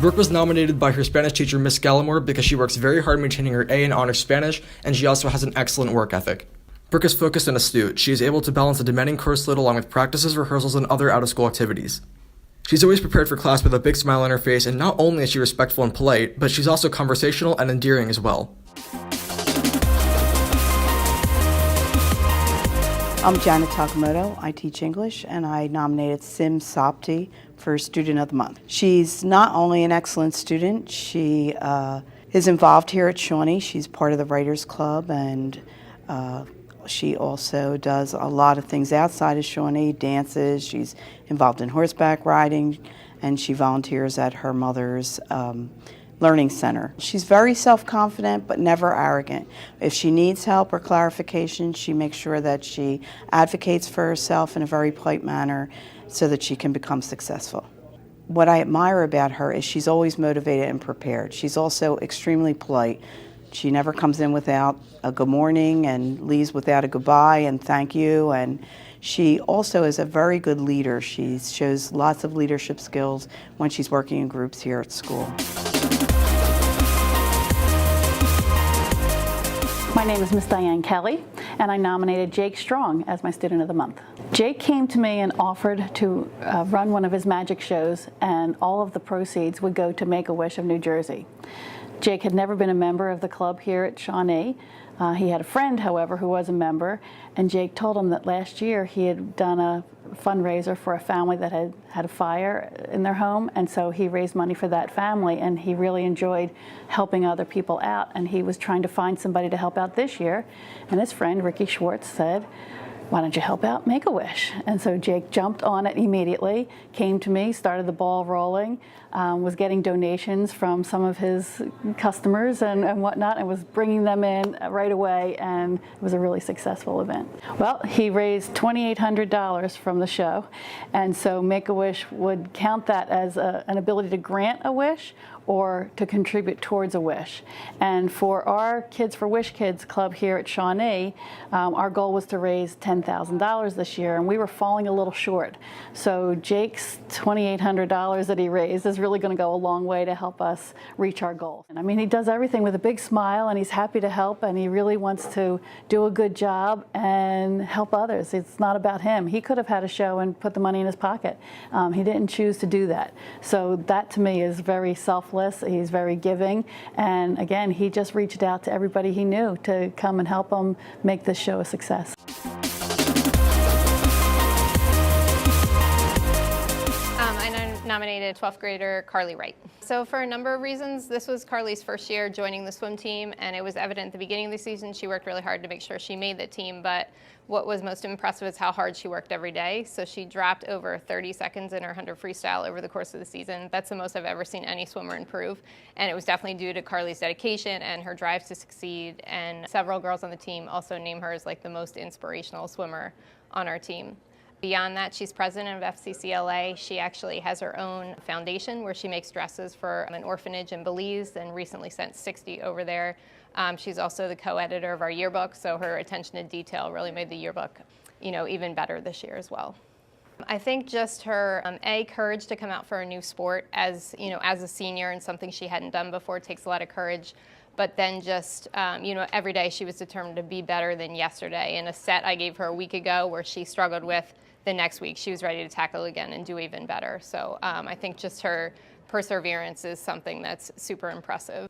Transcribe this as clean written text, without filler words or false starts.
Brooke was nominated by her Spanish teacher, Miss Gallimore, because she works very hard maintaining her A in Honors Spanish, and she also has an excellent work ethic. Brooke is focused and astute. She is able to balance a demanding course load along with practices, rehearsals, and other out-of-school activities. She's always prepared for class with a big smile on her face, and not only is she respectful and polite, but she's also conversational and endearing as well. I'm Janet Takamoto. I teach English, and I nominated SOBTI for Student of the Month. She's not only an excellent student, she is involved here at Shawnee. She's part of the Writers Club, and she also does a lot of things outside of Shawnee, dances. She's involved in horseback riding, and she volunteers at her mother's Learning Center. She's very self-confident but never arrogant. If she needs help or clarification, she makes sure that she advocates for herself in a very polite manner so that she can become successful. What I admire about her is she's always motivated and prepared. She's also extremely polite. She never comes in without a good morning and leaves without a goodbye and thank you. And she also is a very good leader. She shows lots of leadership skills when she's working in groups here at school. My name is Miss Diane Kelly, and I nominated Jake Strong as my Student of the Month. Jake came to me and offered to run one of his magic shows, and all of the proceeds would go to Make-A-Wish of New Jersey. Jake had never been a member of the club here at Shawnee. He had a friend, however, who was a member, and Jake told him that last year he had done a fundraiser for a family that had had a fire in their home, and so he raised money for that family, and he really enjoyed helping other people out, and he was trying to find somebody to help out this year, and his friend Ricky Schwartz said, "Why don't you help out Make-A-Wish?" And so Jake jumped on it immediately, came to me, started the ball rolling, was getting donations from some of his customers and whatnot, and was bringing them in right away, and it was a really successful event. Well, he raised $2,800 from the show, and so Make-A-Wish would count that as an ability to grant a wish or to contribute towards a wish. And for our Kids for Wish Kids Club here at Shawnee, our goal was to raise $10,000 this year, and we were falling a little short. So Jake's $2,800 that he raised is really going to go a long way to help us reach our goal. And I mean, he does everything with a big smile, and he's happy to help, and he really wants to do a good job and help others. It's not about him. He could have had a show and put the money in his pocket. He didn't choose to do that. So that to me is very selfless. He's very giving, and again, he just reached out to everybody he knew to come and help him make this show a success. I nominated 12th grader Carly Wright. So for a number of reasons, this was Carly's first year joining the swim team, and it was evident at the beginning of the season she worked really hard to make sure she made the team, but what was most impressive is how hard she worked every day. So she dropped over 30 seconds in her 100 freestyle over the course of the season. That's the most I've ever seen any swimmer improve, and it was definitely due to Carly's dedication and her drive to succeed, and several girls on the team also name her as like the most inspirational swimmer on our team. Beyond that, she's president of FCCLA. She actually has her own foundation where she makes dresses for an orphanage in Belize and recently sent 60 over there. She's also the co-editor of our yearbook, so her attention to detail really made the yearbook, even better this year as well. I think just her courage to come out for a new sport as a senior and something she hadn't done before takes a lot of courage. But then just, every day she was determined to be better than yesterday. And a set I gave her a week ago where she struggled with, the next week she was ready to tackle again and do even better. So I think just her perseverance is something that's super impressive.